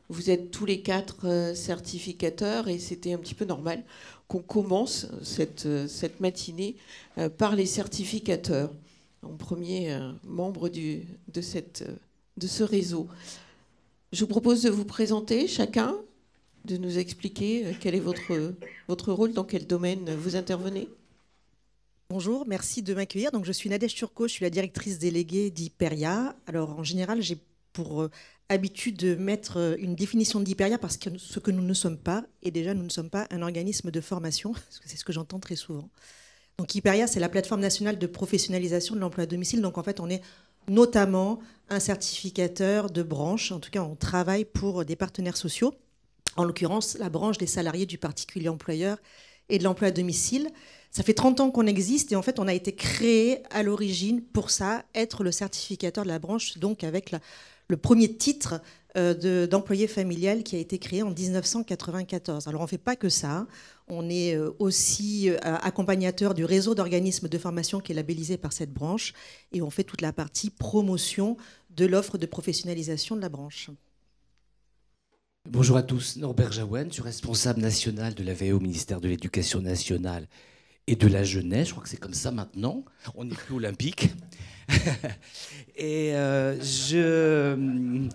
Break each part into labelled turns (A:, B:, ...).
A: Vous êtes tous les quatre certificateurs et c'était un petit peu normal qu'on commence cette matinée par les certificateurs, en premier membre de ce réseau. Je vous propose de vous présenter chacun, de nous expliquer quel est votre rôle, dans quel domaine vous intervenez.
B: Bonjour, merci de m'accueillir. Donc, je suis Nadège Turcot, je suis la directrice déléguée d'Hyperia. Alors, en général, j'ai pour habitude de mettre une définition d'Hyperia parce que ce que nous ne sommes pas, et déjà, nous ne sommes pas un organisme de formation, parce que c'est ce que j'entends très souvent. Donc, Hyperia, c'est la plateforme nationale de professionnalisation de l'emploi à domicile. Donc, en fait, on est notamment un certificateur de branche. En tout cas, on travaille pour des partenaires sociaux, en l'occurrence, la branche des salariés du particulier employeur et de l'emploi à domicile. Ça fait 30 ans qu'on existe et en fait, on a été créé à l'origine pour ça, être le certificateur de la branche, donc avec le premier titre d'employé familial qui a été créé en 1994. Alors, on ne fait pas que ça. On est aussi accompagnateur du réseau d'organismes de formation qui est labellisé par cette branche et on fait toute la partie promotion de l'offre de professionnalisation de la branche.
C: Bonjour à tous, Norbert Jaouane, je suis responsable national de la VAE au ministère de l'Éducation nationale et de la jeunesse. Je crois que c'est comme ça maintenant, on n'est plus olympique. Et je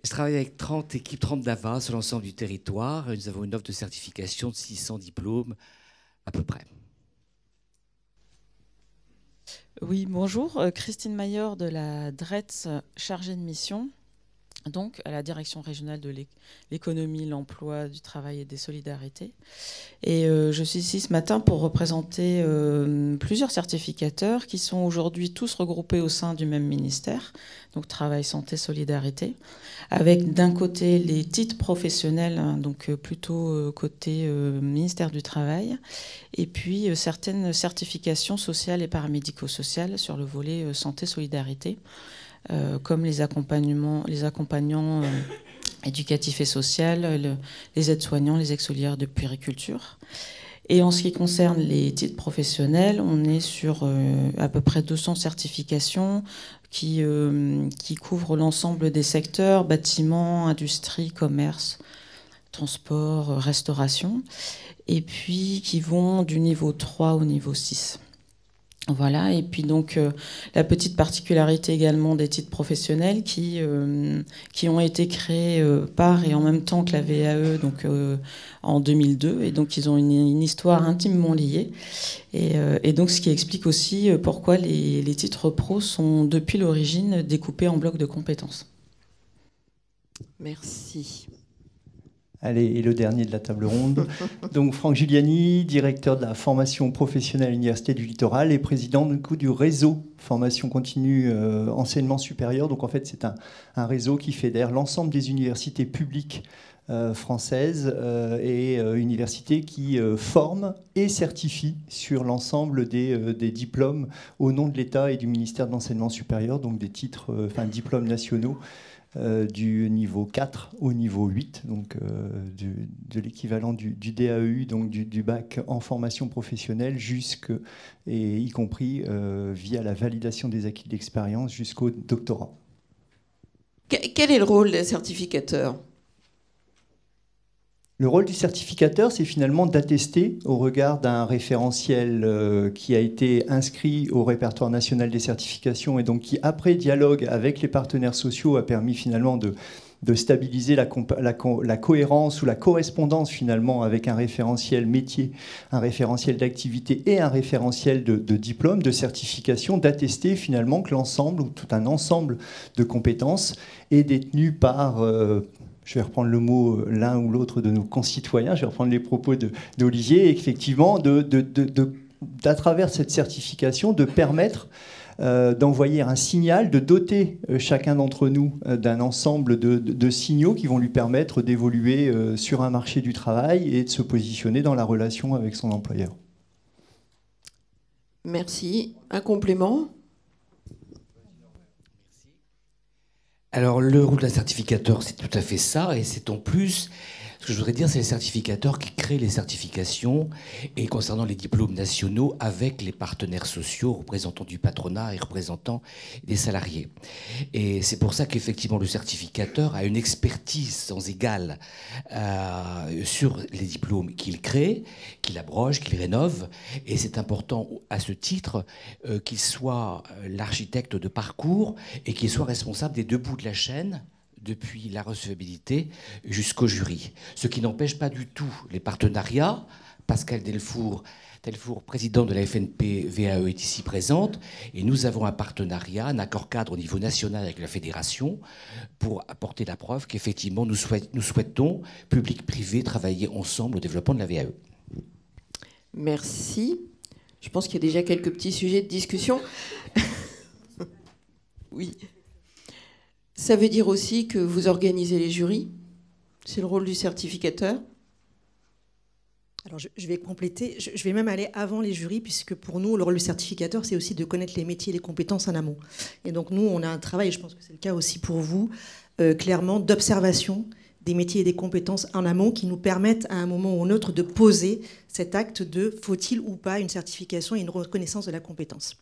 C: travaille avec 30 équipes, 30 DAVA sur l'ensemble du territoire. Nous avons une offre de certification de 600 diplômes à peu près.
D: Oui, bonjour, Christine Maillard de la DRETS, chargée de mission, donc à la Direction régionale de l'économie, l'emploi, du travail et des solidarités. Et je suis ici ce matin pour représenter plusieurs certificateurs qui sont aujourd'hui tous regroupés au sein du même ministère, donc Travail, Santé, Solidarité, avec d'un côté les titres professionnels, hein, donc plutôt côté ministère du Travail, et puis certaines certifications sociales et paramédico-sociales sur le volet santé, solidarité, comme les accompagnants éducatifs et sociaux, les aides-soignants, les auxiliaires de puériculture. Et en ce qui concerne les titres professionnels, on est sur à peu près 200 certifications qui couvrent l'ensemble des secteurs, bâtiments, industrie, commerce, transport, restauration, et puis qui vont du niveau 3 au niveau 6. Voilà, et puis donc la petite particularité également des titres professionnels qui ont été créés par et en même temps que la VAE, donc en 2002, et donc ils ont une histoire intimement liée, et donc ce qui explique aussi pourquoi les titres pro sont depuis l'origine découpés en blocs de compétences.
A: Merci.
E: Allez, et le dernier de la table ronde. Donc Franck Giuliani, directeur de la formation professionnelle à l'Université du Littoral et président du réseau formation continue enseignement supérieur. Donc en fait, c'est un réseau qui fédère l'ensemble des universités publiques françaises et universités qui forment et certifient sur l'ensemble des diplômes au nom de l'État et du ministère de l'Enseignement supérieur, donc des titres, diplômes nationaux. Du niveau 4 au niveau 8, donc de l'équivalent du DAEU, donc du bac en formation professionnelle, et y compris via la validation des acquis d'expérience jusqu'au doctorat.
A: Quel est le rôle des certificateurs ?
E: Le rôle du certificateur, c'est finalement d'attester au regard d'un référentiel qui a été inscrit au répertoire national des certifications et donc qui, après dialogue avec les partenaires sociaux, a permis finalement de stabiliser la cohérence ou la correspondance finalement avec un référentiel métier, un référentiel d'activité et un référentiel de diplôme, de certification, d'attester finalement que l'ensemble ou tout un ensemble de compétences est détenu par... je vais reprendre le mot l'un ou l'autre de nos concitoyens, je vais reprendre les propos d'Olivier, et effectivement, à travers cette certification, de permettre d'envoyer un signal, de doter chacun d'entre nous d'un ensemble de signaux qui vont lui permettre d'évoluer sur un marché du travail et de se positionner dans la relation avec son employeur.
A: Merci. Un complément ?
C: Alors, le rôle d'un certificateur, c'est tout à fait ça, et c'est en plus Ce que je voudrais dire, c'est les certificateurs qui créent les certifications et concernant les diplômes nationaux avec les partenaires sociaux, représentants du patronat et représentants des salariés. Et c'est pour ça qu'effectivement le certificateur a une expertise sans égale sur les diplômes qu'il crée, qu'il abroge, qu'il rénove. Et c'est important à ce titre qu'il soit l'architecte de parcours et qu'il soit responsable des deux bouts de la chaîne, depuis la recevabilité jusqu'au jury. Ce qui n'empêche pas du tout les partenariats. Pascal Delfour, président de la FNP VAE, est ici présente. Et nous avons un partenariat, un accord cadre au niveau national avec la fédération pour apporter la preuve qu'effectivement nous souhaitons, public-privé, travailler ensemble au développement de la VAE.
A: Merci. Je pense qu'il y a déjà quelques petits sujets de discussion. Oui. Ça veut dire aussi que vous organisez les jurys. C'est le rôle du certificateur.
B: Alors je vais compléter, je vais même aller avant les jurys, puisque pour nous, le rôle du certificateur, c'est aussi de connaître les métiers et les compétences en amont. Et donc nous, on a un travail, et je pense que c'est le cas aussi pour vous, clairement, d'observation des métiers et des compétences en amont qui nous permettent à un moment ou un autre de poser cet acte de faut-il ou pas une certification et une reconnaissance de la compétence.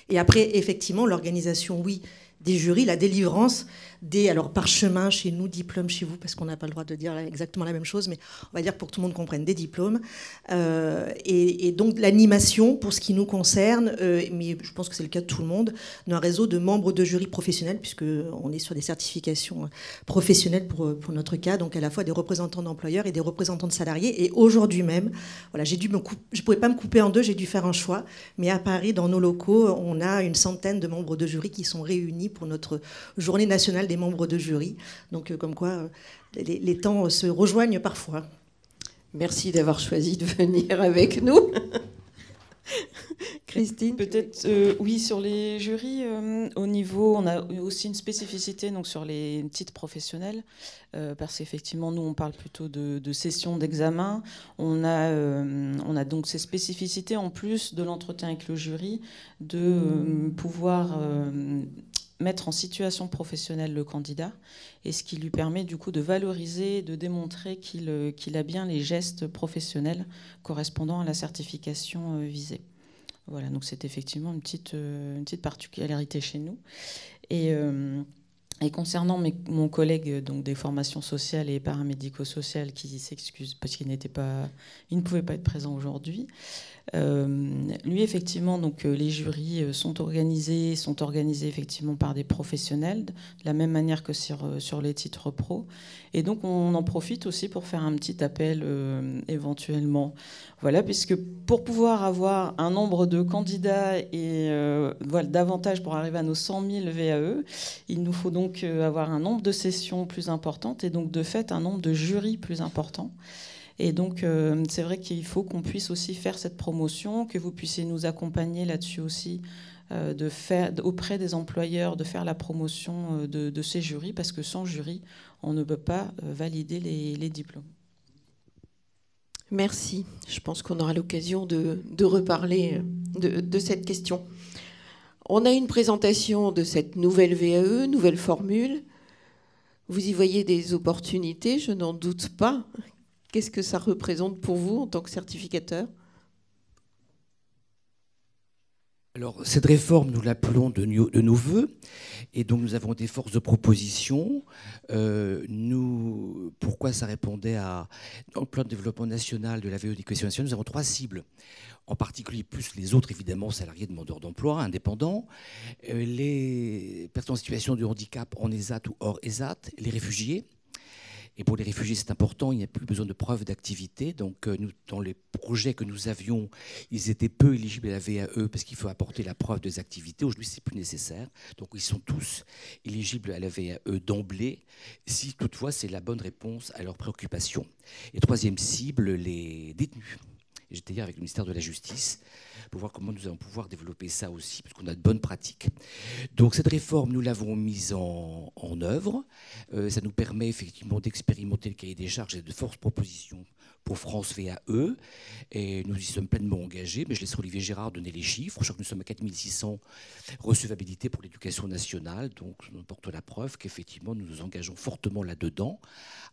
B: Et après, effectivement, l'organisation, oui, des jurys, la délivrance des, alors parchemins chez nous, diplômes chez vous, parce qu'on n'a pas le droit de dire exactement la même chose, mais on va dire pour que tout le monde comprenne, des diplômes. Et donc l'animation, pour ce qui nous concerne, mais je pense que c'est le cas de tout le monde, d'un réseau de membres de jury professionnels, puisqu'on est sur des certifications professionnelles pour notre cas, donc à la fois des représentants d'employeurs et des représentants de salariés. Et aujourd'hui même, voilà, je ne pouvais pas me couper en deux, j'ai dû faire un choix, mais à Paris, dans nos locaux, on a une centaine de membres de jury qui sont réunis pour notre journée nationale des membres de jury. Donc, comme quoi, les temps se rejoignent parfois.
A: Merci d'avoir choisi de venir avec nous. Christine,
D: peut-être oui, sur les jurys, au niveau, on a aussi une spécificité donc, sur les titres professionnels, parce qu'effectivement, nous, on parle plutôt de sessions d'examen. On a donc ces spécificités, en plus de l'entretien avec le jury, de pouvoir mettre en situation professionnelle le candidat, et ce qui lui permet du coup de valoriser, de démontrer qu'il a bien les gestes professionnels correspondant à la certification visée. Voilà, donc c'est effectivement une petite particularité chez nous. Et concernant mon collègue donc des formations sociales et paramédico-sociales qui s'excuse parce qu'il ne pouvait pas être présent aujourd'hui, lui effectivement donc les jurys sont organisés effectivement par des professionnels de la même manière que sur les titres pro, et donc on en profite aussi pour faire un petit appel éventuellement, voilà, puisque pour pouvoir avoir un nombre de candidats et voilà, davantage pour arriver à nos 100 000 VAE, il nous faut donc avoir un nombre de sessions plus importantes et donc de fait un nombre de jurys plus important. Et donc, c'est vrai qu'il faut qu'on puisse aussi faire cette promotion, que vous puissiez nous accompagner là-dessus aussi, auprès des employeurs, de faire la promotion de ces jurys, parce que sans jury, on ne peut pas valider les diplômes.
A: Merci. Je pense qu'on aura l'occasion de reparler de cette question. On a une présentation de cette nouvelle VAE, nouvelle formule. Vous y voyez des opportunités, je n'en doute pas. Qu'est-ce que ça représente pour vous en tant que certificateur ?
C: Alors, cette réforme, nous l'appelons de nos voeux, et donc nous avons des forces de proposition. Pourquoi ça répondait dans le plan de développement national de la VAE d'éducation nationale, nous avons 3 cibles, en particulier plus les autres, évidemment, salariés, demandeurs d'emploi, indépendants, les personnes en situation de handicap en ESAT ou hors ESAT, les réfugiés. Et pour les réfugiés, c'est important, il n'y a plus besoin de preuves d'activité. Donc, dans les projets que nous avions, ils étaient peu éligibles à la VAE parce qu'il faut apporter la preuve des activités. Aujourd'hui, c'est plus nécessaire. Donc, ils sont tous éligibles à la VAE d'emblée, si toutefois c'est la bonne réponse à leurs préoccupations. Et 3e cible, les détenus. Et j'étais hier avec le ministère de la Justice pour voir comment nous allons pouvoir développer ça aussi, parce qu'on a de bonnes pratiques. Donc cette réforme, nous l'avons mise en œuvre. Ça nous permet effectivement d'expérimenter le cahier des charges et de fortes propositions pour France VAE. Et nous y sommes pleinement engagés. Mais je laisserai Olivier Gérard donner les chiffres. Je crois que nous sommes à 4600 recevabilités pour l'éducation nationale. Donc ça nous porte la preuve qu'effectivement, nous nous engageons fortement là-dedans,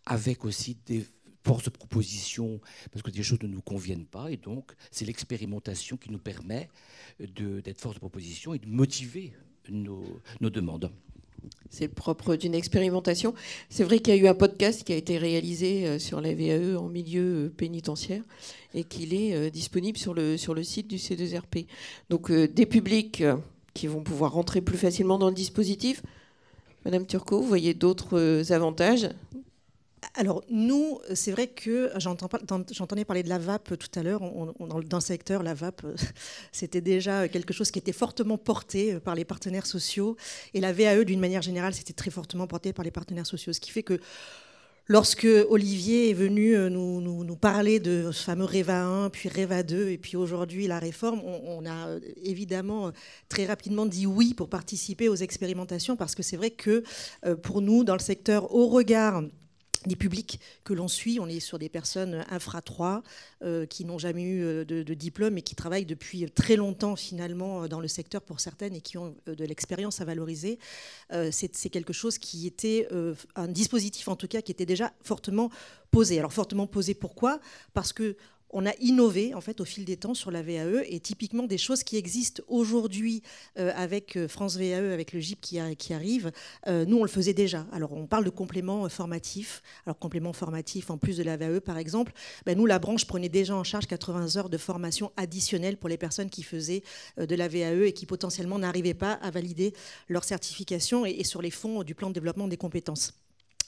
C: avec aussi des force de proposition, parce que des choses ne nous conviennent pas, et donc c'est l'expérimentation qui nous permet d'être force de proposition et de motiver nos demandes.
A: C'est le propre d'une expérimentation. C'est vrai qu'il y a eu un podcast qui a été réalisé sur la VAE en milieu pénitentiaire et qu'il est disponible sur le site du C2RP. Donc des publics qui vont pouvoir rentrer plus facilement dans le dispositif. Madame Turcot, vous voyez d'autres avantages ?
B: Alors nous, c'est vrai que j'entendais parler de la VAP tout à l'heure. Dans le secteur, la VAP, c'était déjà quelque chose qui était fortement porté par les partenaires sociaux. Et la VAE, d'une manière générale, c'était très fortement porté par les partenaires sociaux. Ce qui fait que lorsque Olivier est venu nous parler de ce fameux REVA 1, puis REVA 2, et puis aujourd'hui la réforme, on a évidemment très rapidement dit oui pour participer aux expérimentations, parce que c'est vrai que pour nous, dans le secteur, au regard des publics que l'on suit, on est sur des personnes infra 3 qui n'ont jamais eu de diplôme et qui travaillent depuis très longtemps finalement dans le secteur pour certaines et qui ont de l'expérience à valoriser. C'est quelque chose qui était un dispositif en tout cas qui était déjà fortement posé. Alors fortement posé pourquoi ? Parce que on a innové en fait au fil des temps sur la VAE, et typiquement des choses qui existent aujourd'hui avec France VAE, avec le GIP qui arrive, nous on le faisait déjà. Alors on parle de complément formatif. Alors complément formatif en plus de la VAE par exemple, nous la branche prenait déjà en charge 80 heures de formation additionnelle pour les personnes qui faisaient de la VAE et qui potentiellement n'arrivaient pas à valider leur certification et sur les fonds du plan de développement des compétences.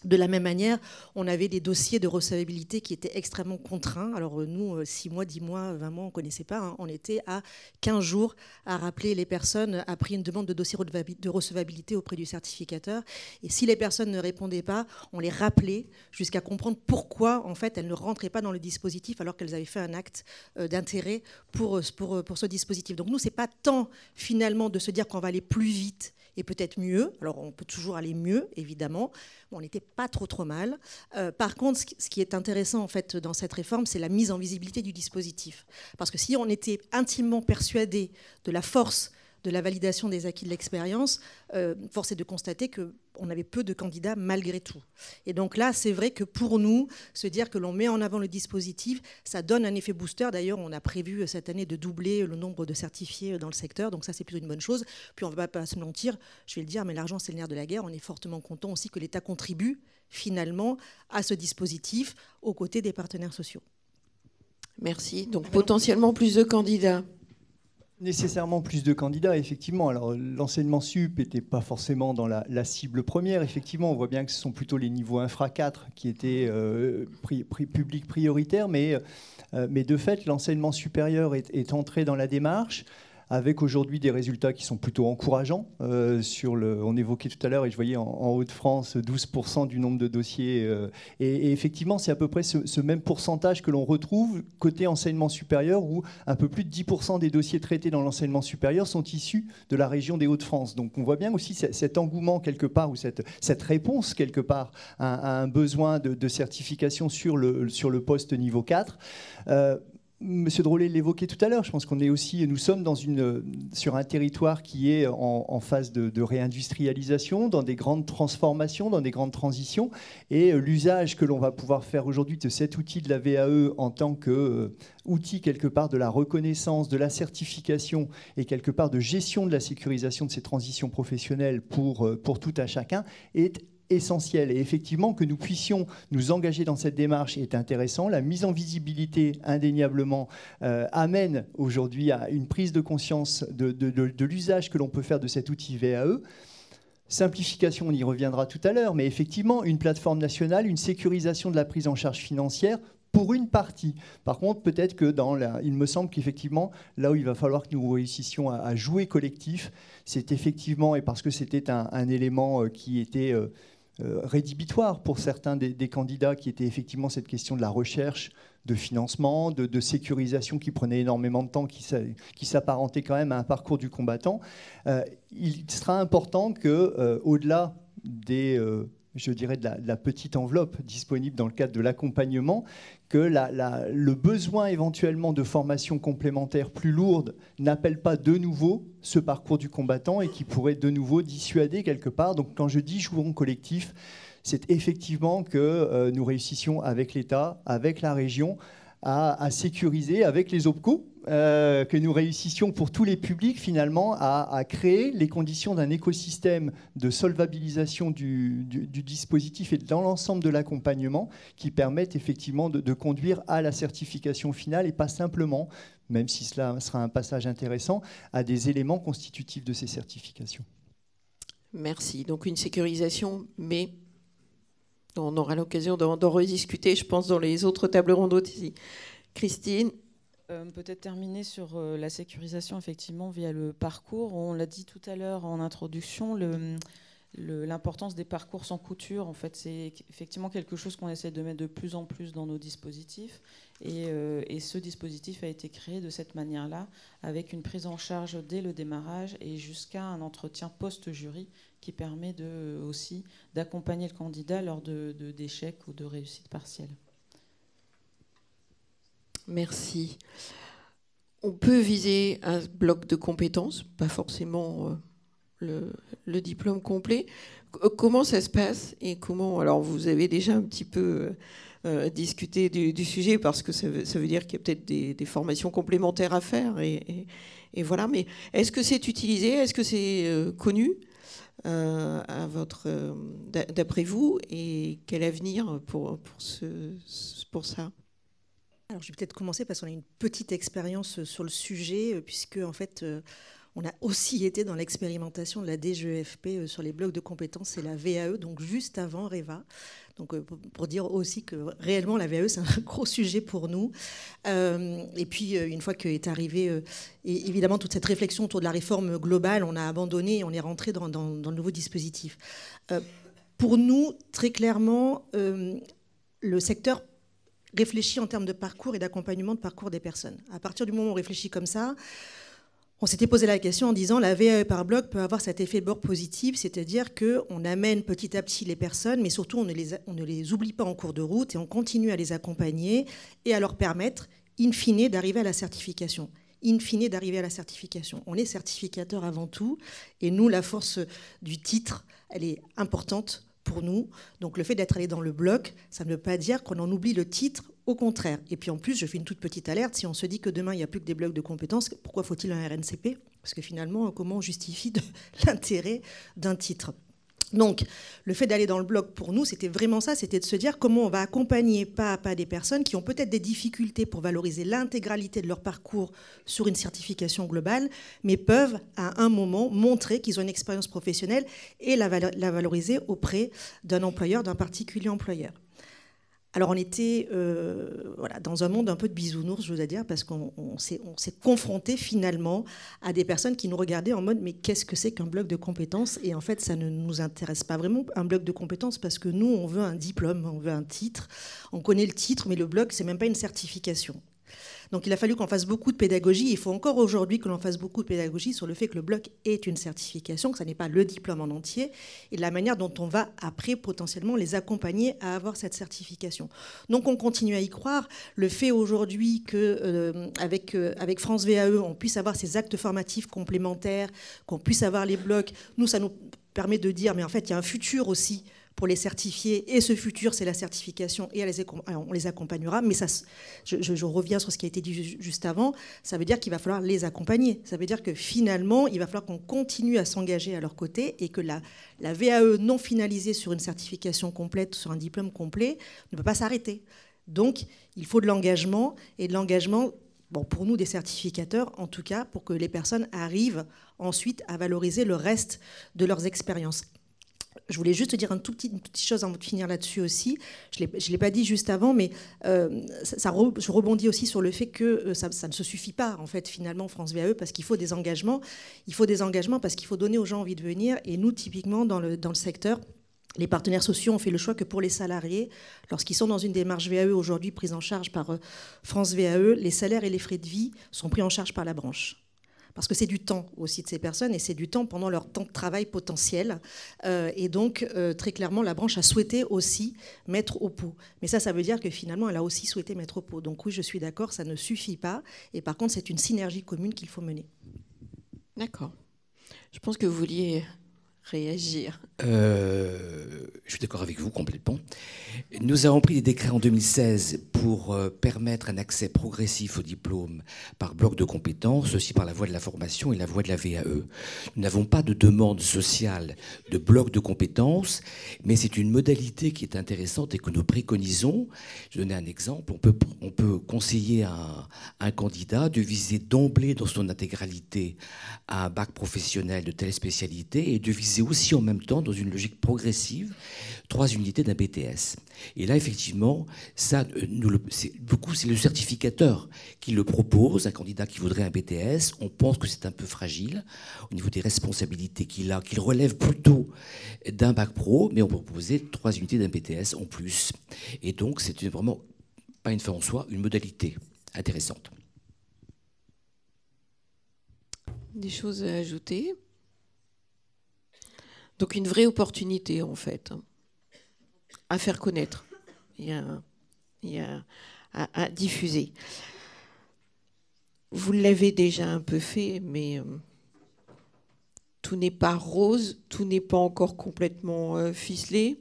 B: De la même manière, on avait des dossiers de recevabilité qui étaient extrêmement contraints. Alors nous, 6 mois, 10 mois, 20 mois, on ne connaissait pas. Hein. On était à 15 jours à rappeler les personnes après une demande de dossier de recevabilité auprès du certificateur. Et si les personnes ne répondaient pas, on les rappelait jusqu'à comprendre pourquoi en fait, elles ne rentraient pas dans le dispositif alors qu'elles avaient fait un acte d'intérêt pour ce dispositif. Donc nous, ce n'est pas tant finalement de se dire qu'on va aller plus vite et peut-être mieux. Alors on peut toujours aller mieux, évidemment. On n'était pas trop mal. Par contre, ce qui est intéressant en fait dans cette réforme, c'est la mise en visibilité du dispositif. Parce que si on était intimement persuadé de la force de la validation des acquis de l'expérience, force est de constater qu'on avait peu de candidats malgré tout. Et donc là, c'est vrai que pour nous, se dire que l'on met en avant le dispositif, ça donne un effet booster. D'ailleurs, on a prévu cette année de doubler le nombre de certifiés dans le secteur, donc ça, c'est plutôt une bonne chose. Puis on ne va pas se mentir, je vais le dire, mais l'argent, c'est le nerf de la guerre. On est fortement content aussi que l'État contribue finalement à ce dispositif aux côtés des partenaires sociaux.
A: Merci. Donc potentiellement plus de candidats.
E: Nécessairement plus de candidats, effectivement. Alors, l'enseignement sup n'était pas forcément dans la cible première. Effectivement, on voit bien que ce sont plutôt les niveaux infra 4 qui étaient publics prioritaires. Mais de fait, l'enseignement supérieur est entré dans la démarche, avec aujourd'hui des résultats qui sont plutôt encourageants. On évoquait tout à l'heure, et je voyais en Hauts-de-France, 12% du nombre de dossiers. Et effectivement, c'est à peu près ce même pourcentage que l'on retrouve côté enseignement supérieur, où un peu plus de 10% des dossiers traités dans l'enseignement supérieur sont issus de la région des Hauts-de-France. Donc on voit bien aussi cet engouement quelque part, ou cette réponse quelque part à un besoin de certification sur le poste niveau 4. Monsieur Drolet l'évoquait tout à l'heure, je pense nous sommes sur un territoire qui est en phase de réindustrialisation, dans des grandes transformations, dans des grandes transitions, et l'usage que l'on va pouvoir faire aujourd'hui de cet outil de la VAE en tant qu'outil quelque part de la reconnaissance, de la certification et quelque part de gestion de la sécurisation de ces transitions professionnelles pour tout à chacun est essentiel. Et effectivement, que nous puissions nous engager dans cette démarche est intéressant. La mise en visibilité, indéniablement, amène aujourd'hui à une prise de conscience de l'usage que l'on peut faire de cet outil VAE. Simplification, on y reviendra tout à l'heure, mais effectivement, une plateforme nationale, une sécurisation de la prise en charge financière pour une partie. Par contre, peut-être que il me semble qu'effectivement, là où il va falloir que nous réussissions à jouer collectif, c'est effectivement, et parce que c'était un élément qui était rédhibitoire pour certains des candidats, qui était effectivement cette question de la recherche, de financement, de sécurisation qui prenait énormément de temps, qui s'apparentait quand même à un parcours du combattant. Il sera important que, au-delà je dirais de la petite enveloppe disponible dans le cadre de l'accompagnement, que le besoin éventuellement de formation complémentaire plus lourde n'appelle pas de nouveau ce parcours du combattant et qui pourrait de nouveau dissuader quelque part. Donc quand je dis jouons collectif, c'est effectivement que nous réussissions avec l'État, avec la région, à sécuriser, avec les OPCO, que nous réussissions pour tous les publics finalement à créer les conditions d'un écosystème de solvabilisation du dispositif et dans l'ensemble de l'accompagnement qui permettent effectivement de conduire à la certification finale et pas simplement, même si cela sera un passage intéressant, à des éléments constitutifs de ces certifications.
A: Merci. Donc une sécurisation, mais on aura l'occasion d'en rediscuter, je pense, dans les autres tables rondes ici. Christine?
D: Peut-être terminer sur la sécurisation, effectivement, via le parcours. On l'a dit tout à l'heure en introduction, l'importance des parcours sans couture, en fait, c'est effectivement quelque chose qu'on essaie de mettre de plus en plus dans nos dispositifs. Et ce dispositif a été créé de cette manière-là, avec une prise en charge dès le démarrage et jusqu'à un entretien post-jury qui permet aussi d'accompagner le candidat lors d'échecs ou de réussites partielles.
A: Merci. On peut viser un bloc de compétences, pas forcément le diplôme complet. Comment ça se passe et comment... Alors, vous avez déjà un petit peu discuté du sujet parce que ça veut dire qu'il y a peut-être des formations complémentaires à faire. Et voilà. Mais est-ce que c'est utilisé? Est-ce que c'est connu d'après vous? Et quel avenir pour ça?
B: Alors, je vais peut-être commencer parce qu'on a une petite expérience sur le sujet, puisque en fait, on a aussi été dans l'expérimentation de la DGEFP sur les blocs de compétences et la VAE, donc juste avant REVA. Donc, pour dire aussi que réellement, la VAE, c'est un gros sujet pour nous. Et puis, une fois qu'est arrivée, évidemment, toute cette réflexion autour de la réforme globale, on a abandonné et on est rentré dans le nouveau dispositif. Pour nous, très clairement, le secteur réfléchit en termes de parcours et d'accompagnement de parcours des personnes. À partir du moment où on réfléchit comme ça, on s'était posé la question en disant la VAE par bloc peut avoir cet effet de bord positif, c'est-à-dire qu'on amène petit à petit les personnes, mais surtout on ne les oublie pas en cours de route et on continue à les accompagner et à leur permettre, in fine, d'arriver à la certification. In fine, d'arriver à la certification. On est certificateur avant tout et nous, la force du titre, elle est importante pour nous. Donc le fait d'être allé dans le bloc, ça ne veut pas dire qu'on en oublie le titre, au contraire. Et puis en plus, je fais une toute petite alerte, si on se dit que demain, il n'y a plus que des blocs de compétences, pourquoi faut-il un RNCP? Parce que finalement, comment on justifie l'intérêt d'un titre? Donc, le fait d'aller dans le bloc, pour nous, c'était vraiment ça, c'était de se dire comment on va accompagner pas à pas des personnes qui ont peut-être des difficultés pour valoriser l'intégralité de leur parcours sur une certification globale, mais peuvent, à un moment, montrer qu'ils ont une expérience professionnelle et la valoriser auprès d'un employeur, d'un particulier employeur. Alors on était dans un monde un peu de bisounours, je dois dire, parce qu'on s'est confronté finalement à des personnes qui nous regardaient en mode mais qu'est-ce que c'est qu'un bloc de compétences? Et en fait ça ne nous intéresse pas vraiment, un bloc de compétences, parce que nous on veut un diplôme, on veut un titre, on connaît le titre, mais le bloc c'est même pas une certification. Donc il a fallu qu'on fasse beaucoup de pédagogie. Il faut encore aujourd'hui que l'on fasse beaucoup de pédagogie sur le fait que le bloc est une certification, que ça n'est pas le diplôme en entier, et la manière dont on va après potentiellement les accompagner à avoir cette certification. Donc on continue à y croire. Le fait aujourd'hui qu'avec France VAE, on puisse avoir ces actes formatifs complémentaires, qu'on puisse avoir les blocs, nous ça nous permet de dire mais en fait il y a un futur aussi pour les certifier, et ce futur, c'est la certification, et on les accompagnera. Mais ça, je reviens sur ce qui a été dit juste avant, ça veut dire qu'il va falloir les accompagner. Ça veut dire que finalement, il va falloir qu'on continue à s'engager à leur côté, et que la VAE non finalisée sur une certification complète, sur un diplôme complet, ne peut pas s'arrêter. Donc, il faut de l'engagement, et de l'engagement, bon, pour nous, des certificateurs, en tout cas, pour que les personnes arrivent ensuite à valoriser le reste de leurs expériences. Je voulais juste te dire une petite chose avant de finir là-dessus aussi. Je ne l'ai pas dit juste avant, mais je rebondis aussi sur le fait que ça ne se suffit pas, en fait, finalement, France VAE, parce qu'il faut des engagements. Il faut des engagements parce qu'il faut donner aux gens envie de venir. Et nous, typiquement, dans le secteur, Les partenaires sociaux ont fait le choix que pour les salariés, lorsqu'ils sont dans une démarche VAE aujourd'hui prise en charge par France VAE, les salaires et les frais de vie sont pris en charge par la branche. Parce que c'est du temps aussi de ces personnes et c'est du temps pendant leur temps de travail potentiel. Et donc, très clairement, la branche a souhaité aussi mettre au pot. Mais ça veut dire que finalement, elle a aussi souhaité mettre au pot. Donc oui, je suis d'accord, ça ne suffit pas. Et par contre, c'est une synergie commune qu'il faut mener.
A: D'accord. Je pense que vous vouliez réagir.
C: Je suis d'accord avec vous complètement. Nous avons pris des décrets en 2016 pour permettre un accès progressif au diplôme par bloc de compétences, aussi par la voie de la formation et la voie de la VAE. Nous n'avons pas de demande sociale de bloc de compétences, mais c'est une modalité qui est intéressante et que nous préconisons. Je vais donner un exemple. On peut conseiller à un candidat de viser d'emblée dans son intégralité à un bac professionnel de telle spécialité et de viser aussi en même temps, dans une logique progressive, 3 unités d'un BTS. Et là, effectivement, c'est le certificateur qui le propose, un candidat qui voudrait un BTS. On pense que c'est un peu fragile au niveau des responsabilités qu'il a, qu'il relève plutôt d'un bac pro, mais on peut proposer 3 unités d'un BTS en plus. Et donc, c'est vraiment, pas une fin en soi, une modalité intéressante.
A: Des choses à ajouter? Donc une vraie opportunité, en fait, à faire connaître et à diffuser. Vous l'avez déjà un peu fait, mais tout n'est pas rose, tout n'est pas encore complètement ficelé.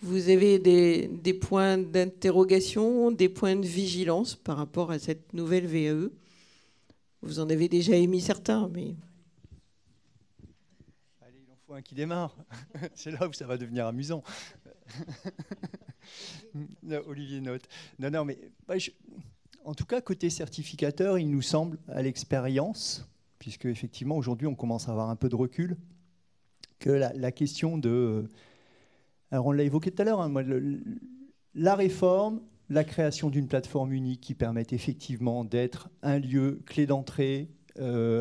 A: Vous avez des points d'interrogation, des points de vigilance par rapport à cette nouvelle VAE. Vous en avez déjà émis certains, mais...
E: Un qui démarre. C'est là où ça va devenir amusant. Olivier note. Non, mais en tout cas, côté certificateur, il nous semble, à l'expérience, puisque effectivement, aujourd'hui, on commence à avoir un peu de recul, que la question de... Alors, on l'a évoqué tout à l'heure, hein, la réforme, la création d'une plateforme unique qui permette effectivement d'être un lieu clé d'entrée,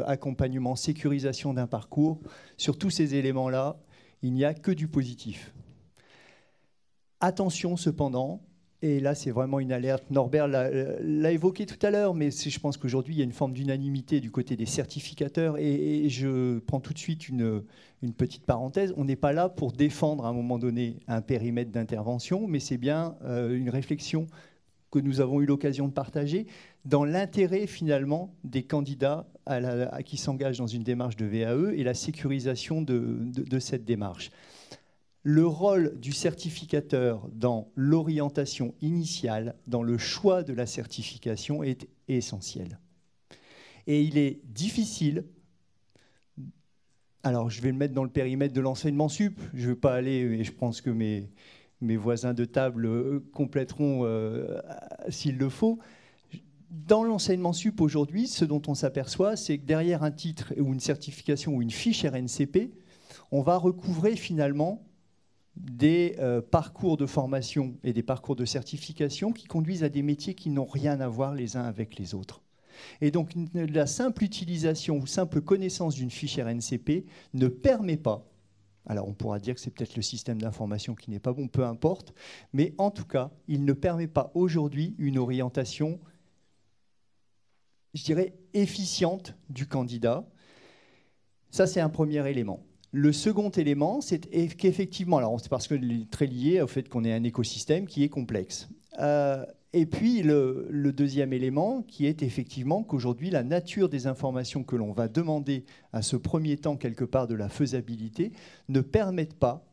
E: accompagnement, sécurisation d'un parcours. Sur tous ces éléments-là, il n'y a que du positif. Attention cependant, et là c'est vraiment une alerte, Norbert l'a évoqué tout à l'heure, mais je pense qu'aujourd'hui il y a une forme d'unanimité du côté des certificateurs, et je prends tout de suite une petite parenthèse. On n'est pas là pour défendre à un moment donné un périmètre d'intervention, mais c'est bien une réflexion que nous avons eu l'occasion de partager dans l'intérêt finalement des candidats qui s'engagent dans une démarche de VAE et la sécurisation de cette démarche. Le rôle du certificateur dans l'orientation initiale, dans le choix de la certification est essentiel. Et il est difficile, alors je vais le mettre dans le périmètre de l'enseignement sup, je ne vais pas aller, et je pense que mes voisins de table compléteront s'il le faut. Dans l'enseignement sup aujourd'hui, ce dont on s'aperçoit, c'est que derrière un titre ou une certification ou une fiche RNCP, on va recouvrer finalement des parcours de formation et des parcours de certification qui conduisent à des métiers qui n'ont rien à voir les uns avec les autres. Et donc la simple utilisation ou simple connaissance d'une fiche RNCP ne permet pas, alors on pourra dire que c'est peut-être le système d'information qui n'est pas bon, peu importe, mais en tout cas, il ne permet pas aujourd'hui une orientation, je dirais, efficiente du candidat. Ça, c'est un premier élément. Le second élément, c'est qu'effectivement, alors c'est parce que c'est très lié au fait qu'on ait un écosystème qui est complexe. Et puis le deuxième élément, qui est effectivement qu'aujourd'hui, la nature des informations que l'on va demander à ce premier temps, quelque part, de la faisabilité, ne permettent pas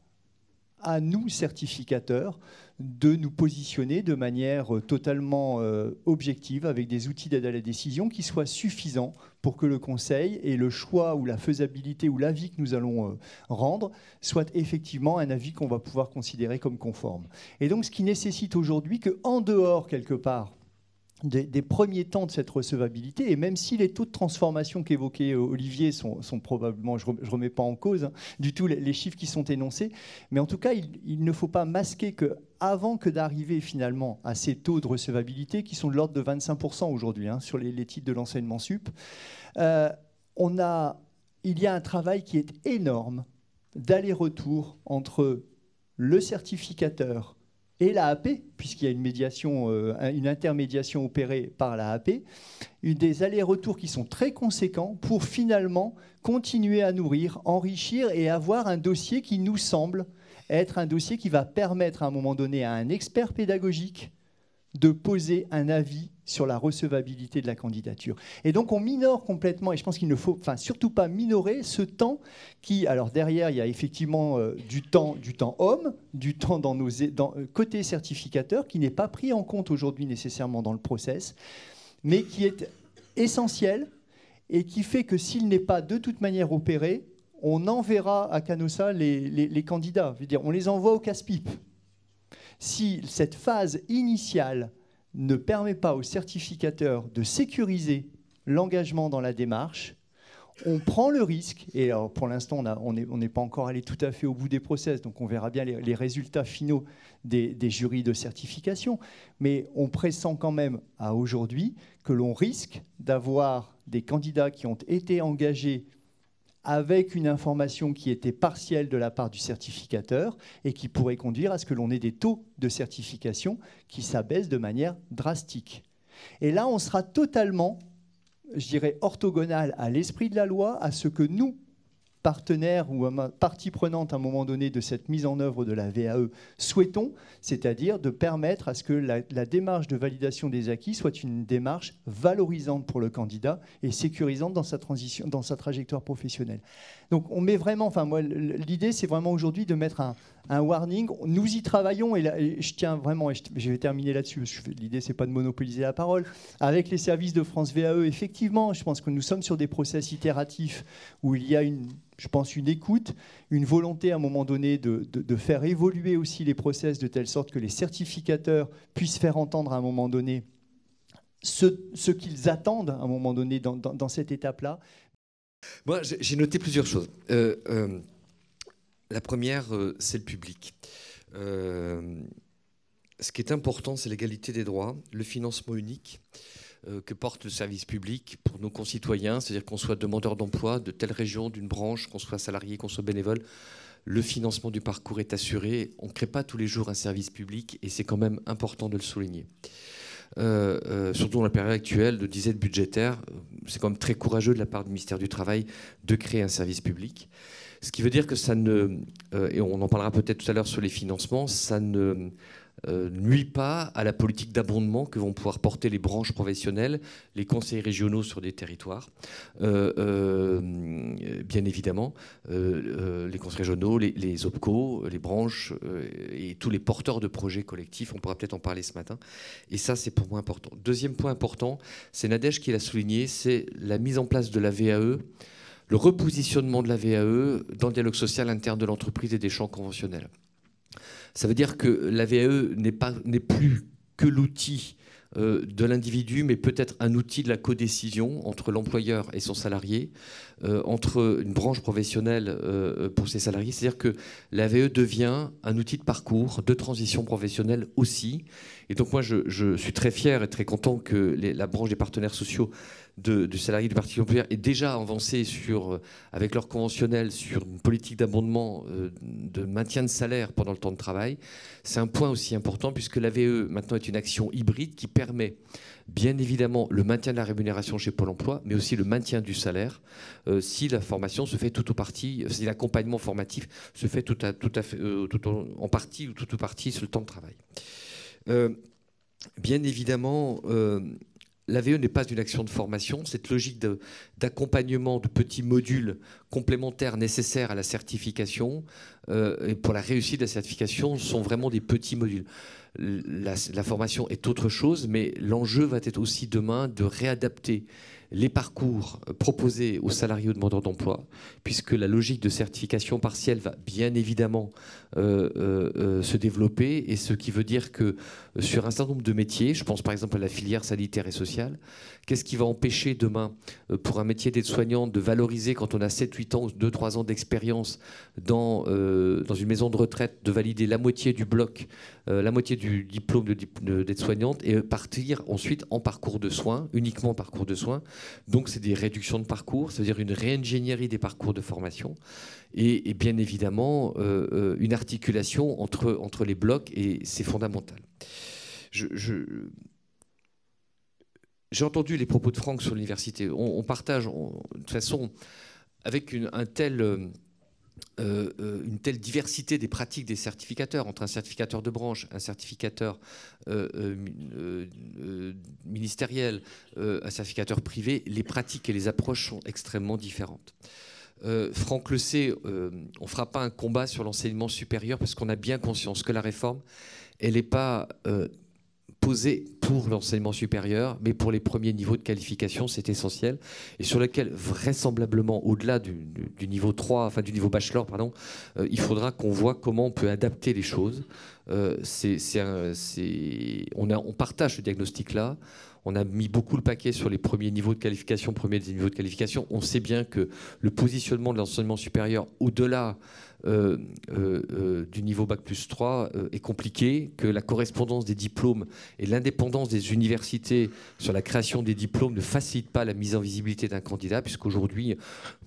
E: à nous, certificateurs, de nous positionner de manière totalement objective, avec des outils d'aide à la décision qui soient suffisants pour que le conseil et le choix ou la faisabilité ou l'avis que nous allons rendre soit effectivement un avis qu'on va pouvoir considérer comme conforme. Et donc, ce qui nécessite aujourd'hui qu'en dehors, quelque part, des premiers temps de cette recevabilité, et même si les taux de transformation qu'évoquait Olivier sont probablement, je ne remets pas en cause hein, du tout les chiffres qui sont énoncés, mais en tout cas, il ne faut pas masquer qu'avant que d'arriver finalement à ces taux de recevabilité qui sont de l'ordre de 25% aujourd'hui hein, sur les titres de l'enseignement sup, il y a un travail qui est énorme d'aller-retour entre le certificateur et l'AAP, puisqu'il y a une intermédiation opérée par l'AAP, des allers-retours qui sont très conséquents pour finalement continuer à nourrir, enrichir et avoir un dossier qui nous semble être un dossier qui va permettre à un moment donné à un expert pédagogique de poser un avis sur la recevabilité de la candidature. Et donc on minore complètement, et je pense qu'il ne faut surtout pas minorer ce temps qui, alors derrière il y a effectivement du temps homme, du temps côté certificateur qui n'est pas pris en compte aujourd'hui nécessairement dans le process, mais qui est essentiel et qui fait que s'il n'est pas de toute manière opéré, on enverra à Canossa les candidats. Je veux dire, on les envoie au casse-pipe. Si cette phase initiale ne permet pas au certificateur de sécuriser l'engagement dans la démarche, on prend le risque, et alors pour l'instant on n'est pas encore allé tout à fait au bout des process, donc on verra bien les résultats finaux des jurys de certification, mais on pressent quand même à aujourd'hui que l'on risque d'avoir des candidats qui ont été engagés avec une information qui était partielle de la part du certificateur et qui pourrait conduire à ce que l'on ait des taux de certification qui s'abaissent de manière drastique. Et là, on sera totalement, je dirais, orthogonal à l'esprit de la loi, à ce que nous, partenaires ou partie prenante à un moment donné de cette mise en œuvre de la VAE, souhaitons, c'est-à-dire de permettre à ce que la démarche de validation des acquis soit une démarche valorisante pour le candidat et sécurisante dans sa transition, dans sa trajectoire professionnelle. Donc on met vraiment, enfin moi l'idée c'est vraiment aujourd'hui de mettre un warning. Nous y travaillons et je tiens vraiment, et je vais terminer là-dessus. L'idée c'est pas de monopoliser la parole. Avec les services de France VAE, effectivement, je pense que nous sommes sur des process itératifs où il y a une écoute, une volonté à un moment donné de faire évoluer aussi les process de telle sorte que les certificateurs puissent faire entendre à un moment donné ce qu'ils attendent à un moment donné dans cette étape-là.
F: Moi, j'ai noté plusieurs choses. La première, c'est le public. Ce qui est important, c'est l'égalité des droits, le financement unique que porte le service public pour nos concitoyens, c'est-à-dire qu'on soit demandeur d'emploi de telle région, d'une branche, qu'on soit salarié, qu'on soit bénévole. Le financement du parcours est assuré. On ne crée pas tous les jours un service public et c'est quand même important de le souligner. Surtout dans la période actuelle de disette budgétaire, c'est quand même très courageux de la part du ministère du Travail de créer un service public. Ce qui veut dire que ça ne, et on en parlera peut-être tout à l'heure sur les financements, ça ne nuit pas à la politique d'abondement que vont pouvoir porter les branches professionnelles, les conseils régionaux sur des territoires, bien évidemment, les conseils régionaux, les OPCO, les branches et tous les porteurs de projets collectifs. On pourra peut-être en parler ce matin. Et ça, c'est pour moi important. Deuxième point important, c'est Nadège qui l'a souligné, c'est la mise en place de la VAE, le repositionnement de la VAE dans le dialogue social interne de l'entreprise et des champs conventionnels. Ça veut dire que la VAE n'est plus que l'outil de l'individu, mais peut-être un outil de la codécision entre l'employeur et son salarié, entre une branche professionnelle pour ses salariés. C'est-à-dire que la VAE devient un outil de parcours, de transition professionnelle aussi. Et donc moi, je suis très fier et très content que la branche des partenaires sociaux du salarié du Parti employeur est déjà avancé avec leur conventionnel sur une politique d'abondement de maintien de salaire pendant le temps de travail. C'est un point aussi important puisque la VAE maintenant est une action hybride qui permet bien évidemment le maintien de la rémunération chez Pôle emploi, mais aussi le maintien du salaire si la formation se fait tout ou partie, si l'accompagnement formatif se fait en partie ou tout ou partie sur le temps de travail. Bien évidemment, la VAE n'est pas une action de formation. Cette logique d'accompagnement de petits modules complémentaires nécessaires à la certification et pour la réussite de la certification sont vraiment des petits modules. La formation est autre chose, mais l'enjeu va être aussi demain de réadapter les parcours proposés aux salariés ou demandeurs d'emploi, puisque la logique de certification partielle va bien évidemment se développer, et ce qui veut dire que sur un certain nombre de métiers, je pense par exemple à la filière sanitaire et sociale, qu'est-ce qui va empêcher demain pour un métier d'aide-soignante de valoriser quand on a 7, 8 ans, 2, 3 ans d'expérience dans une maison de retraite, de valider la moitié du bloc du diplôme d'aide-soignante et partir ensuite en parcours de soins, uniquement en parcours de soins. Donc c'est des réductions de parcours, c'est-à-dire une réingénierie des parcours de formation et bien évidemment une articulation entre les blocs, et c'est fondamental. J'ai entendu les propos de Franck sur l'université. On partage, de toute façon, avec une telle diversité des pratiques des certificateurs, entre un certificateur de branche, un certificateur ministériel, un certificateur privé, les pratiques et les approches sont extrêmement différentes. Franck le sait, on ne fera pas un combat sur l'enseignement supérieur parce qu'on a bien conscience que la réforme, elle n'est pas posée pour l'enseignement supérieur, mais pour les premiers niveaux de qualification, c'est essentiel, et sur lequel vraisemblablement, au-delà du niveau 3, enfin du niveau bachelor, pardon, il faudra qu'on voit comment on peut adapter les choses. On partage ce diagnostic-là. On a mis beaucoup le paquet sur les premiers niveaux de qualification, On sait bien que le positionnement de l'enseignement supérieur au-delà du niveau Bac plus 3 est compliqué, que la correspondance des diplômes et l'indépendance des universités sur la création des diplômes ne facilite pas la mise en visibilité d'un candidat, puisqu'aujourd'hui,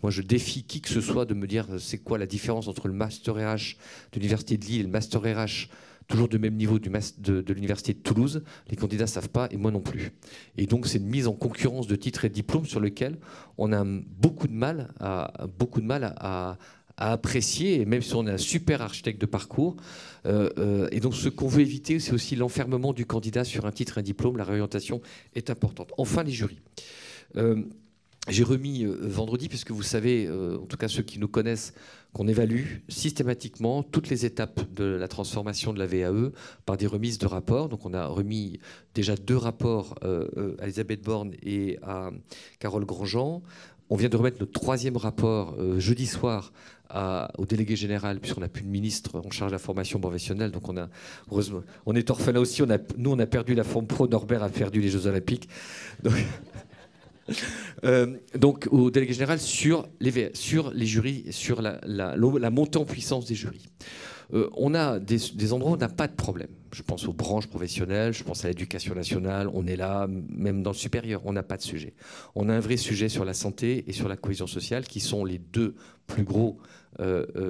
F: moi je défie qui que ce soit de me dire c'est quoi la différence entre le Master RH de l'Université de Lille et le Master RH toujours de même niveau de l'Université de Toulouse. Les candidats ne savent pas, et moi non plus. Et donc c'est une mise en concurrence de titres et de diplômes sur lequel on a beaucoup de mal à apprécier, et même si on est un super architecte de parcours. Et donc ce qu'on veut éviter, c'est aussi l'enfermement du candidat sur un titre et un diplôme. La réorientation est importante. Enfin, les jurys. J'ai remis vendredi, puisque vous savez, en tout cas ceux qui nous connaissent, qu'on évalue systématiquement toutes les étapes de la transformation de la VAE par des remises de rapports. Donc on a remis déjà 2 rapports à Elisabeth Borne et à Carole Grandjean. On vient de remettre notre 3e rapport jeudi soir au délégué général, puisqu'on n'a plus de ministre en charge de la formation professionnelle. Donc heureusement, on est orphelin aussi. Nous, on a perdu la forme pro. Norbert a perdu les Jeux Olympiques. Donc au délégué général sur les jurys, sur la montée en puissance des jurys. On a des endroits où on n'a pas de problème. Je pense aux branches professionnelles, je pense à l'éducation nationale, on est là, même dans le supérieur, on n'a pas de sujet. On a un vrai sujet sur la santé et sur la cohésion sociale, qui sont les 2 plus gros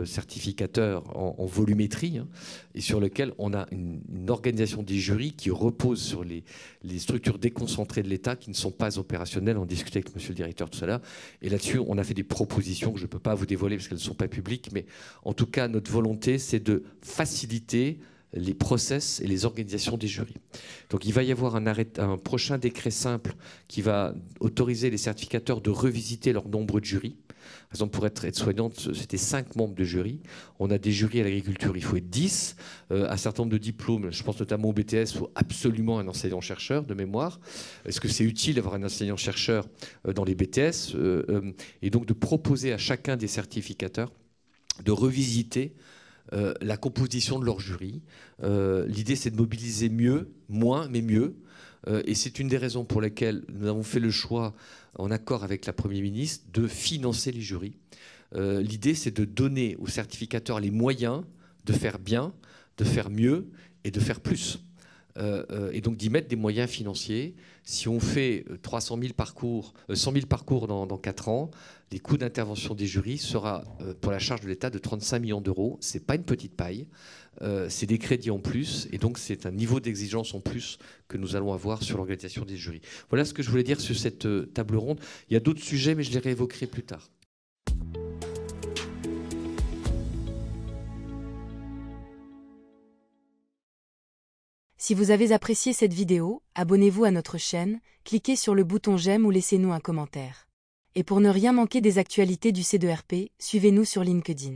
F: certificateurs en volumétrie, hein, et sur lequel on a une organisation des jurys qui repose sur les structures déconcentrées de l'État qui ne sont pas opérationnelles. On discutait avec monsieur le directeur tout à l'heure, et là-dessus on a fait des propositions que je ne peux pas vous dévoiler parce qu'elles ne sont pas publiques, mais en tout cas notre volonté c'est de faciliter les process et les organisations des jurys. Donc il va y avoir un prochain décret simple qui va autoriser les certificateurs de revisiter leur nombre de jurys. Par exemple, pour être aide-soignante, c'était 5 membres de jury. On a des jurys à l'agriculture, il faut être 10. Un certain nombre de diplômes, je pense notamment au BTS, il faut absolument un enseignant-chercheur de mémoire. Est-ce que c'est utile d'avoir un enseignant-chercheur dans les BTS et donc de proposer à chacun des certificateurs de revisiter la composition de leur jury. L'idée, c'est de mobiliser moins, mais mieux. Et c'est une des raisons pour lesquelles nous avons fait le choix, en accord avec la Première ministre, de financer les jurys. L'idée, c'est de donner aux certificateurs les moyens de faire bien, de faire mieux et de faire plus. Et donc d'y mettre des moyens financiers. Si on fait 100 000 parcours dans 4 ans, les coûts d'intervention des jurys sera pour la charge de l'État de 35 millions d'euros. Ce n'est pas une petite paille, c'est des crédits en plus, et donc c'est un niveau d'exigence en plus que nous allons avoir sur l'organisation des jurys. Voilà ce que je voulais dire sur cette table ronde. Il y a d'autres sujets, mais je les réévoquerai plus tard.
G: Si vous avez apprécié cette vidéo, abonnez-vous à notre chaîne, cliquez sur le bouton j'aime ou laissez-nous un commentaire. Et pour ne rien manquer des actualités du C2RP, suivez-nous sur LinkedIn.